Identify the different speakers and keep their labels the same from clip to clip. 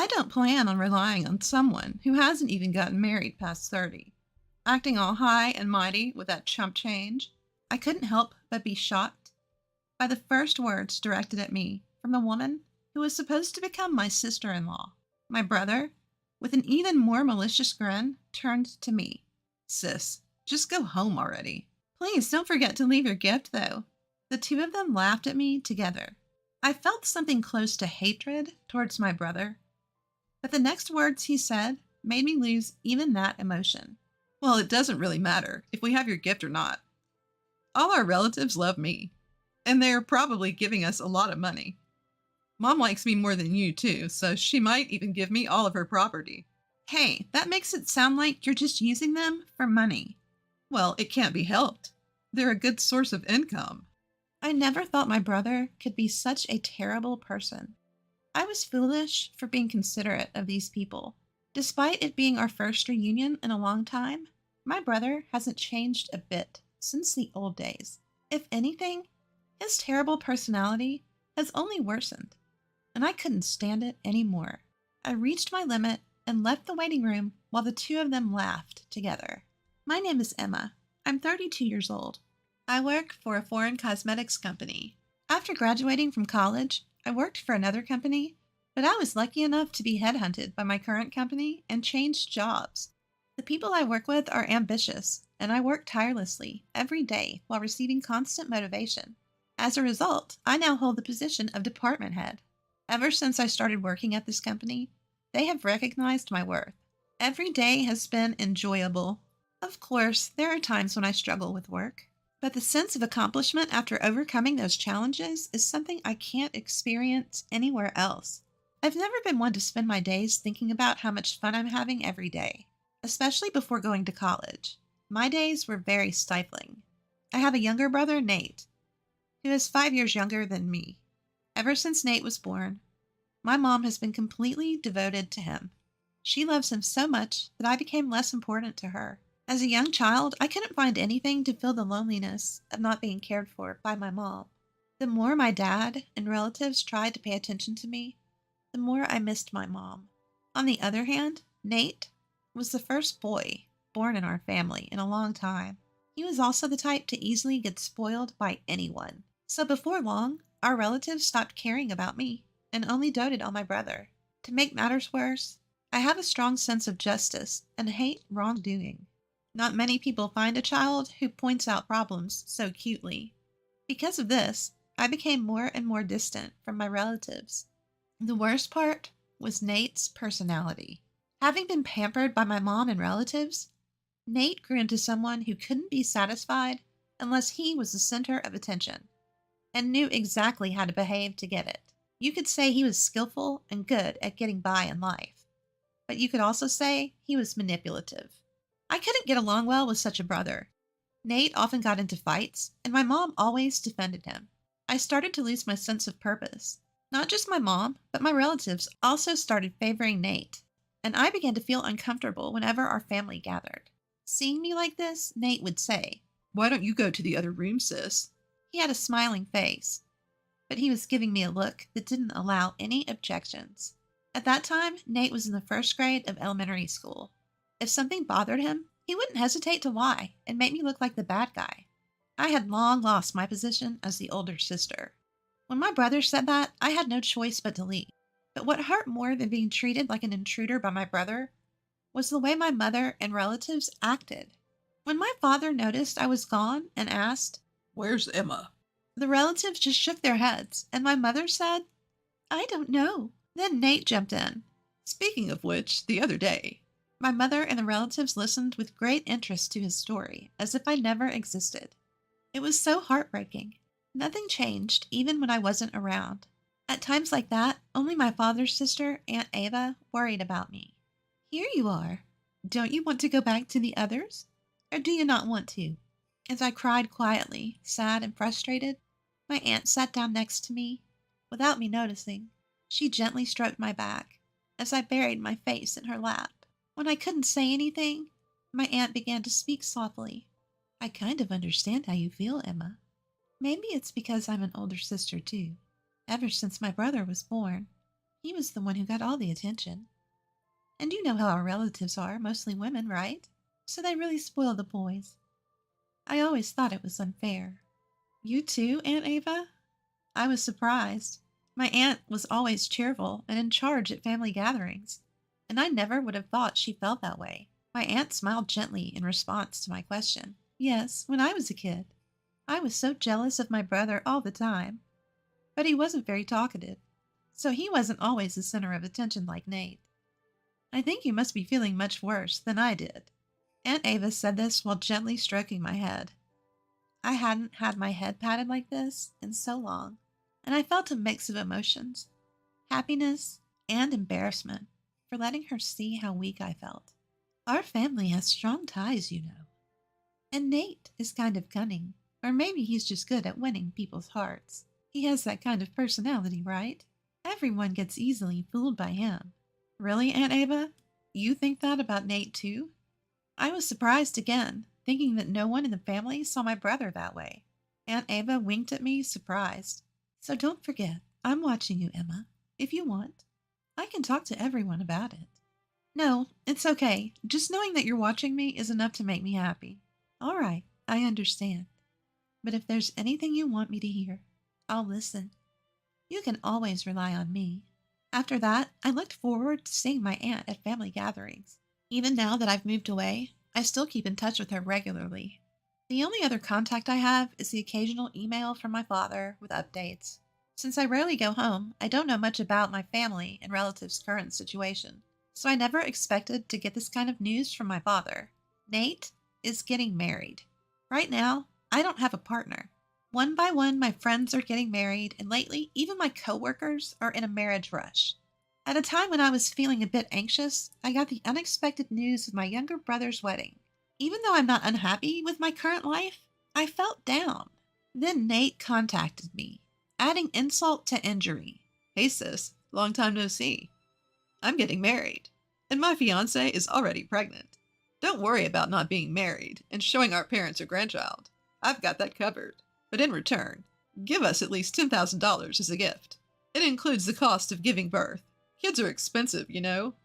Speaker 1: I don't plan on relying on someone who hasn't even gotten married past 30. Acting all high and mighty with that chump change, I couldn't help but be shocked by the first words directed at me from the woman who was supposed to become my sister in law. My brother, with an even more malicious grin, turned to me. Sis, just go home already. Please don't forget to leave your gift, though. The two of them laughed at me together. I felt something close to hatred towards my brother, but the next words he said made me lose even that emotion. Well, it doesn't really matter if we have your gift or not. All our relatives love me, and they're probably giving us a lot of money. Mom likes me more than you, too, so she might even give me all of her property. Hey, that makes it sound like you're just using them for money. Well, it can't be helped. They're a good source of income. I never thought my brother could be such a terrible person. I was foolish for being considerate of these people. Despite it being our first reunion in a long time, my brother hasn't changed a bit since the old days. If anything, his terrible personality has only worsened, and I couldn't stand it anymore. I reached my limit and left the waiting room while the two of them laughed together. My name is Emma. I'm 32 years old. I work for a foreign cosmetics company. After graduating from college, I worked for another company, but I was lucky enough to be headhunted by my current company and changed jobs. The people I work with are ambitious, and I work tirelessly every day while receiving constant motivation. As a result, I now hold the position of department head. Ever since I started working at this company, they have recognized my worth. Every day has been enjoyable. Of course, there are times when I struggle with work, but the sense of accomplishment after overcoming those challenges is something I can't experience anywhere else. I've never been one to spend my days thinking about how much fun I'm having every day, especially before going to college. My days were very stifling. I have a younger brother, Nate, who is 5 years younger than me. Ever since Nate was born, my mom has been completely devoted to him. She loves him so much that I became less important to her. As a young child, I couldn't find anything to fill the loneliness of not being cared for by my mom. The more my dad and relatives tried to pay attention to me, the more I missed my mom. On the other hand, Nate was the first boy born in our family in a long time. He was also the type to easily get spoiled by anyone. So before long, our relatives stopped caring about me and only doted on my brother. To make matters worse, I have a strong sense of justice and hate wrongdoing. Not many people find a child who points out problems so cutely. Because of this, I became more and more distant from my relatives. The worst part was Nate's personality. Having been pampered by my mom and relatives, Nate grew into someone who couldn't be satisfied unless he was the center of attention, and knew exactly how to behave to get it. You could say he was skillful and good at getting by in life, but you could also say he was manipulative. I couldn't get along well with such a brother. Nate often got into fights, and my mom always defended him. I started to lose my sense of purpose. Not just my mom, but my relatives also started favoring Nate, and I began to feel uncomfortable whenever our family gathered. Seeing me like this, Nate would say, "Why don't you go to the other room, sis?" He had a smiling face, but he was giving me a look that didn't allow any objections. At that time, Nate was in the first grade of elementary school. If something bothered him, he wouldn't hesitate to lie and make me look like the bad guy. I had long lost my position as the older sister. When my brother said that, I had no choice but to leave. But what hurt more than being treated like an intruder by my brother was the way my mother and relatives acted. When my father noticed I was gone and asked, "Where's Emma?" the relatives just shook their heads, and my mother said, "I don't know." Then Nate jumped in. Speaking of which, the other day, my mother and the relatives listened with great interest to his story, as if I never existed. It was so heartbreaking. Nothing changed, even when I wasn't around. At times like that, only my father's sister, Aunt Ava, worried about me. "Here you are. Don't you want to go back to the others? Or do you not want to?" As I cried quietly, sad and frustrated, my aunt sat down next to me, without me noticing. She gently stroked my back, as I buried my face in her lap. When I couldn't say anything, my aunt began to speak softly. "I kind of understand how you feel, Emma. Maybe it's because I'm an older sister, too. Ever since my brother was born, He was the one who got all the attention. And you know how our relatives are, mostly women, right? So they really spoil the boys. I always thought it was unfair. You too, Aunt Ava? I was surprised. My aunt was always cheerful and in charge at family gatherings, and I never would have thought she felt that way. My aunt smiled gently in response to my question. Yes, when I was a kid. I was so jealous of my brother all the time, but he wasn't very talkative, so he wasn't always the center of attention like Nate. I think you must be feeling much worse than I did. Aunt Ava said this while gently stroking my head. I hadn't had my head patted like this in so long, and I felt a mix of emotions, happiness and embarrassment for letting her see how weak I felt. Our family has strong ties, you know. And Nate is kind of cunning, or maybe he's just good at winning people's hearts. He has that kind of personality, right? Everyone gets easily fooled by him. Really, Aunt Ava? You think that about Nate too? I was surprised again, thinking that no one in the family saw my brother that way. Aunt Ava winked at me, surprised. So don't forget, I'm watching you, Emma. If you want, I can talk to everyone about it. No, it's okay. Just knowing that you're watching me is enough to make me happy. All right, I understand. But if there's anything you want me to hear, I'll listen. You can always rely on me. After that, I looked forward to seeing my aunt at family gatherings. Even now that I've moved away, I still keep in touch with her regularly. The only other contact I have is the occasional email from my father with updates. Since I rarely go home, I don't know much about my family and relatives' current situation, so I never expected to get this kind of news from my father. Nate is getting married. Right now, I don't have a partner. One by one, my friends are getting married, and lately, even my coworkers are in a marriage rush. At a time when I was feeling a bit anxious, I got the unexpected news of my younger brother's wedding. Even though I'm not unhappy with my current life, I felt down. Then Nate contacted me, adding insult to injury. Hey sis, long time no see. I'm getting married, and my fiancée is already pregnant. Don't worry about not being married and showing our parents your grandchild. I've got that covered. But in return, give us at least $10,000 as a gift. It includes the cost of giving birth. Kids are expensive, you know.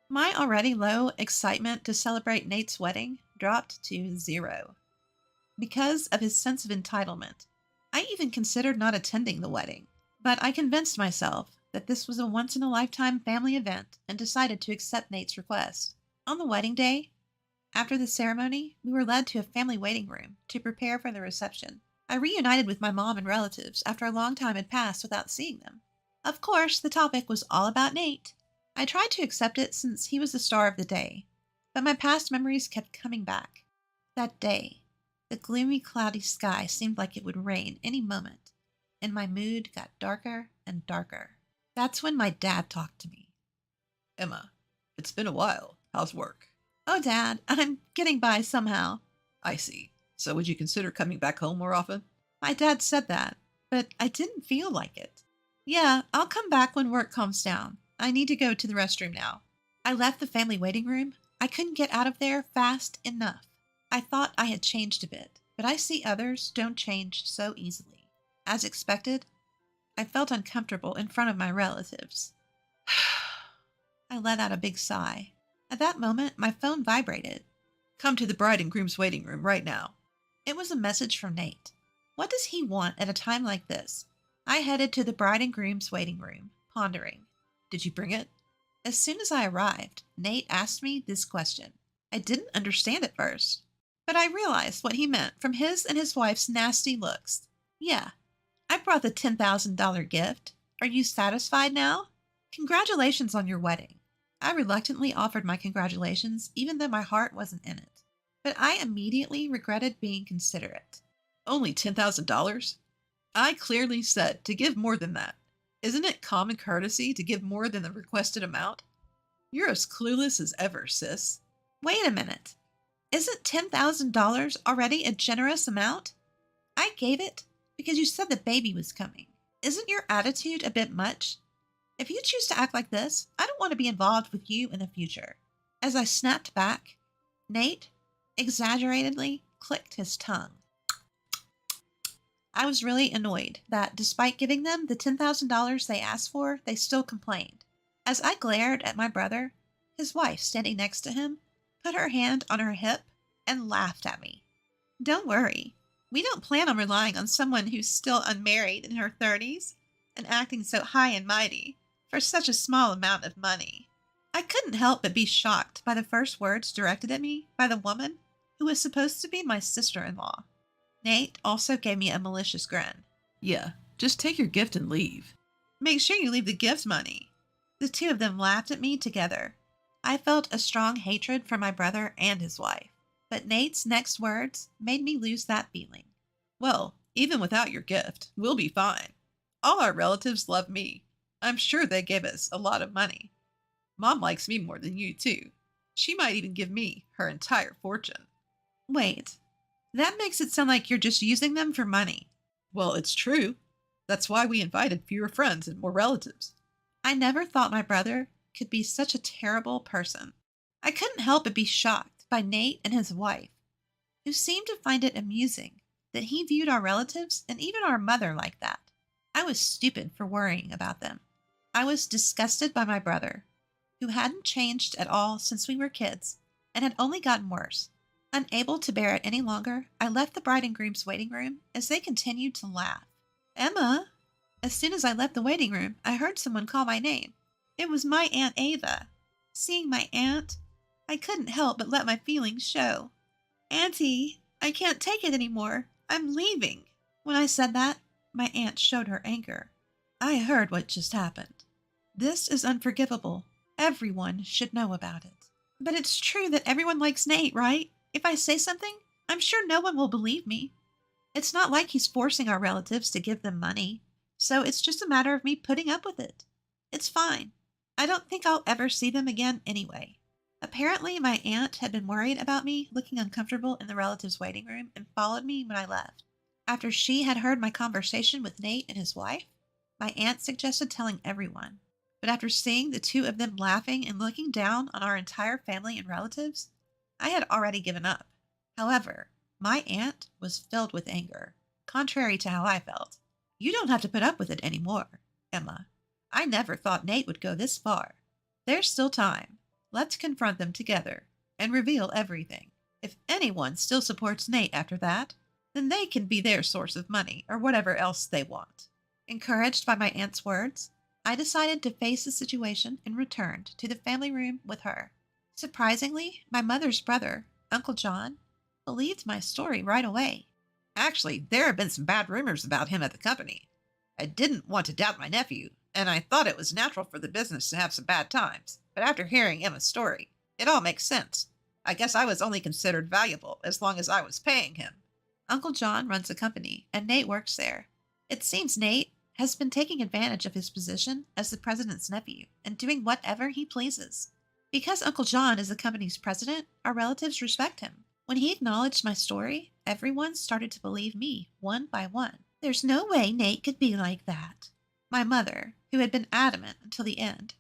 Speaker 1: My already low excitement to celebrate Nate's wedding dropped to zero. Because of his sense of entitlement, I even considered not attending the wedding. But I convinced myself that this was a once-in-a-lifetime family event and decided to accept Nate's request. On the wedding day, after the ceremony, we were led to a family waiting room to prepare for the reception. I reunited with my mom and relatives after a long time had passed without seeing them. Of course, the topic was all about Nate. I tried to accept it since he was the star of the day, but my past memories kept coming back. That day, the gloomy, cloudy sky seemed like it would rain any moment, and my mood got darker and darker. That's when my dad talked to me. Emma, it's been a while. How's work? Oh, Dad, I'm getting by somehow. I see. So would you consider coming back home more often? My dad said that, but I didn't feel like it. Yeah, I'll come back when work calms down. I need to go to the restroom now. I left the family waiting room. I couldn't get out of there fast enough. I thought I had changed a bit, but I see others don't change so easily. As expected, I felt uncomfortable in front of my relatives. I let out a big sigh. At that moment, my phone vibrated. Come to the bride and groom's waiting room right now. It was a message from Nate. What does he want at a time like this? I headed to the bride and groom's waiting room, pondering. Did you bring it? As soon as I arrived, Nate asked me this question. I didn't understand at first, but I realized what he meant from his and his wife's nasty looks. Yeah, I brought the $10,000 gift. Are you satisfied now? Congratulations on your wedding. I reluctantly offered my congratulations, even though my heart wasn't in it. But I immediately regretted being considerate. Only $10,000? I clearly said to give more than that. Isn't it common courtesy to give more than the requested amount? You're as clueless as ever, sis. Wait a minute. Isn't $10,000 already a generous amount? I gave it because you said the baby was coming. Isn't your attitude a bit much? If you choose to act like this, I don't want to be involved with you in the future. As I snapped back, Nate exaggeratedly clicked his tongue. I was really annoyed that despite giving them the $10,000 they asked for, they still complained. As I glared at my brother, his wife standing next to him put her hand on her hip and laughed at me. Don't worry. We don't plan on relying on someone who's still unmarried in her 30s and acting so high and mighty for such a small amount of money. I couldn't help but be shocked by the first words directed at me by the woman who was supposed to be my sister-in-law. Nate also gave me a malicious grin.
Speaker 2: Yeah, just take your gift and leave.
Speaker 1: Make sure you leave the gift money. The two of them laughed at me together. I felt a strong hatred for my brother and his wife, but Nate's next words made me lose that feeling.
Speaker 2: Well, even without your gift, we'll be fine. All our relatives love me. I'm sure they gave us a lot of money. Mom likes me more than you, too. She might even give me her entire fortune.
Speaker 1: Wait, that makes it sound like you're just using them for money.
Speaker 2: Well, it's true. That's why we invited fewer friends and more relatives.
Speaker 1: I never thought my brother could be such a terrible person. I couldn't help but be shocked by Nate and his wife, who seemed to find it amusing that he viewed our relatives and even our mother like that. I was stupid for worrying about them. I was disgusted by my brother, who hadn't changed at all since we were kids and had only gotten worse. Unable to bear it any longer, I left the bride and groom's waiting room as they continued to laugh. Emma! As soon as I left the waiting room, I heard someone call my name. It was my Aunt Ava. Seeing my aunt, I couldn't help but let my feelings show. Auntie, I can't take it anymore. I'm leaving. When I said that, my aunt showed her anger. I heard what just happened. This is unforgivable. Everyone should know about it. But it's true that everyone likes Nate, right? If I say something, I'm sure no one will believe me. It's not like he's forcing our relatives to give them money, so it's just a matter of me putting up with it. It's fine. I don't think I'll ever see them again anyway. Apparently, my aunt had been worried about me looking uncomfortable in the relatives' waiting room and followed me when I left. After she had heard my conversation with Nate and his wife, my aunt suggested telling everyone. But after seeing the two of them laughing and looking down on our entire family and relatives, I had already given up. However, my aunt was filled with anger, contrary to how I felt. You don't have to put up with it anymore, Emma. I never thought Nate would go this far. There's still time. Let's confront them together and reveal everything. If anyone still supports Nate after that, then they can be their source of money or whatever else they want. Encouraged by my aunt's words, I decided to face the situation and returned to the family room with her. Surprisingly, my mother's brother, Uncle John, believed my story right away.
Speaker 2: Actually, there have been some bad rumors about him at the company. I didn't want to doubt my nephew, and I thought it was natural for the business to have some bad times. But after hearing Emma's story, it all makes sense. I guess I was only considered valuable as long as I was paying him.
Speaker 1: Uncle John runs a company, and Nate works there. It seems Nate has been taking advantage of his position as the president's nephew and doing whatever he pleases. Because Uncle John is the company's president, our relatives respect him. When he acknowledged my story, everyone started to believe me one by one. There's no way Nate could be like that. My mother, who had been adamant until the end,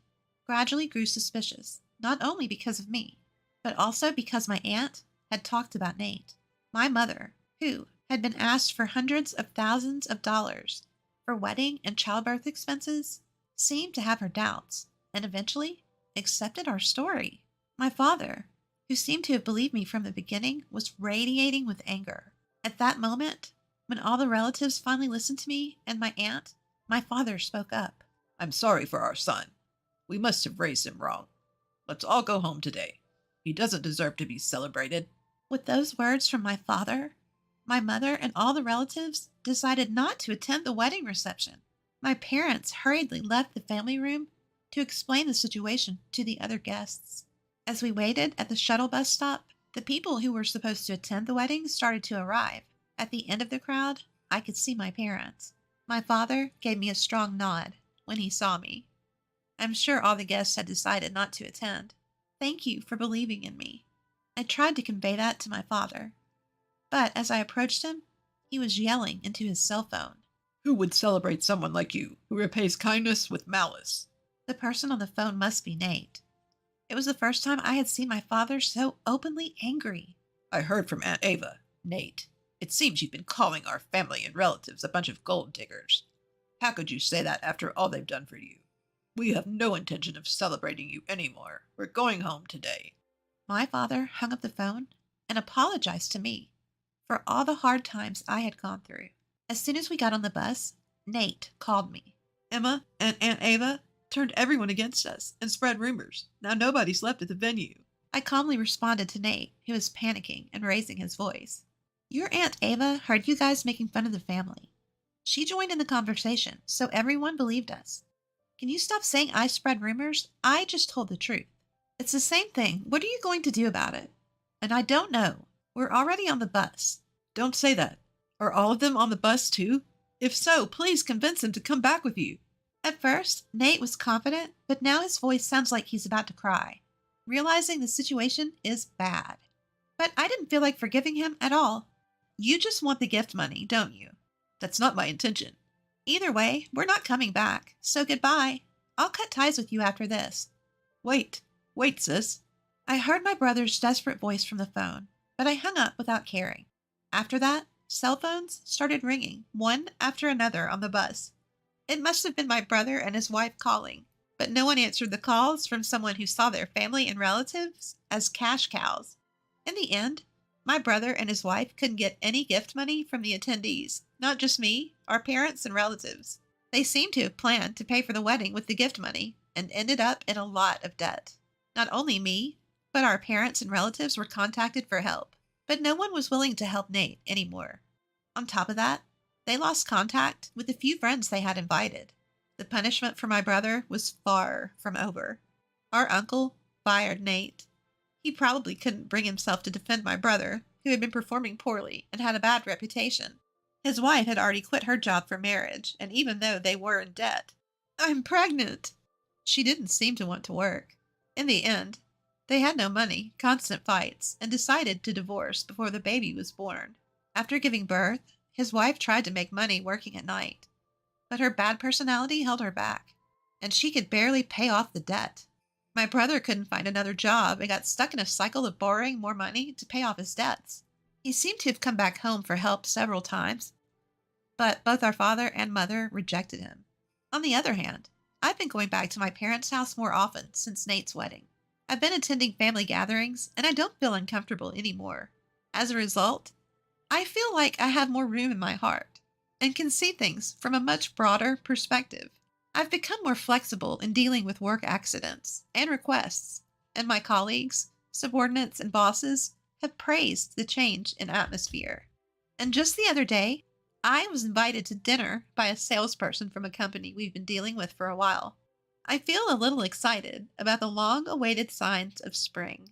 Speaker 1: gradually grew suspicious, not only because of me, but also because my aunt had talked about Nate. My mother, who had been asked for hundreds of thousands of dollars for wedding and childbirth expenses, seemed to have her doubts and eventually accepted our story. My father, who seemed to have believed me from the beginning, was radiating with anger. At that moment, when all the relatives finally listened to me and my aunt, my father spoke up.
Speaker 2: I'm sorry for our son. We must have raised him wrong. Let's all go home today. He doesn't deserve to be celebrated.
Speaker 1: With those words from my father, my mother and all the relatives decided not to attend the wedding reception. My parents hurriedly left the family room to explain the situation to the other guests. As we waited at the shuttle bus stop, the people who were supposed to attend the wedding started to arrive. At the end of the crowd, I could see my parents. My father gave me a strong nod when he saw me. I'm sure all the guests had decided not to attend. Thank you for believing in me. I tried to convey that to my father, but as I approached him, he was yelling into his cell phone.
Speaker 2: Who would celebrate someone like you, who repays kindness with malice?
Speaker 1: The person on the phone must be Nate. It was the first time I had seen my father so openly angry.
Speaker 2: I heard from Aunt Ava, Nate. It seems you've been calling our family and relatives a bunch of gold diggers. How could you say that after all they've done for you? We have no intention of celebrating you anymore. We're going home today.
Speaker 1: My father hung up the phone and apologized to me for all the hard times I had gone through. As soon as we got on the bus, Nate called me.
Speaker 2: Emma and Aunt Ava turned everyone against us and spread rumors. Now nobody's left at the venue.
Speaker 1: I calmly responded to Nate, who was panicking and raising his voice. Your Aunt Ava heard you guys making fun of the family. She joined in the conversation, so everyone believed us. Can you stop saying I spread rumors? I just told the truth. It's the same thing. What are you going to do about it? And I don't know. We're already on the bus.
Speaker 2: Don't say that. Are all of them on the bus too? If so, please convince them to come back with you.
Speaker 1: At first, Nate was confident, but now his voice sounds like he's about to cry, realizing the situation is bad. But I didn't feel like forgiving him at all. You just want the gift money, don't you?
Speaker 2: That's not my intention.
Speaker 1: Either way, we're not coming back, so goodbye. I'll cut ties with you after this.
Speaker 2: Wait, sis.
Speaker 1: I heard my brother's desperate voice from the phone, but I hung up without caring. After that, cell phones started ringing, one after another on the bus. It must have been my brother and his wife calling, but no one answered the calls from someone who saw their family and relatives as cash cows. In the end, my brother and his wife couldn't get any gift money from the attendees, not just me, our parents and relatives. They seemed to have planned to pay for the wedding with the gift money and ended up in a lot of debt. Not only me, but our parents and relatives were contacted for help, but no one was willing to help Nate anymore. On top of that, they lost contact with the few friends they had invited. The punishment for my brother was far from over. Our uncle fired Nate. He probably couldn't bring himself to defend my brother, who had been performing poorly and had a bad reputation. His wife had already quit her job for marriage, and even though they were in debt, I'm pregnant. She didn't seem to want to work. In the end, they had no money, constant fights, and decided to divorce before the baby was born. After giving birth, his wife tried to make money working at night, but her bad personality held her back, and she could barely pay off the debt. My brother couldn't find another job and got stuck in a cycle of borrowing more money to pay off his debts. He seemed to have come back home for help several times, but both our father and mother rejected him. On the other hand, I've been going back to my parents' house more often since Nate's wedding. I've been attending family gatherings, and I don't feel uncomfortable anymore. As a result, I feel like I have more room in my heart and can see things from a much broader perspective. I've become more flexible in dealing with work accidents and requests, and my colleagues, subordinates, and bosses have praised the change in atmosphere. And just the other day, I was invited to dinner by a salesperson from a company we've been dealing with for a while. I feel a little excited about the long-awaited signs of spring.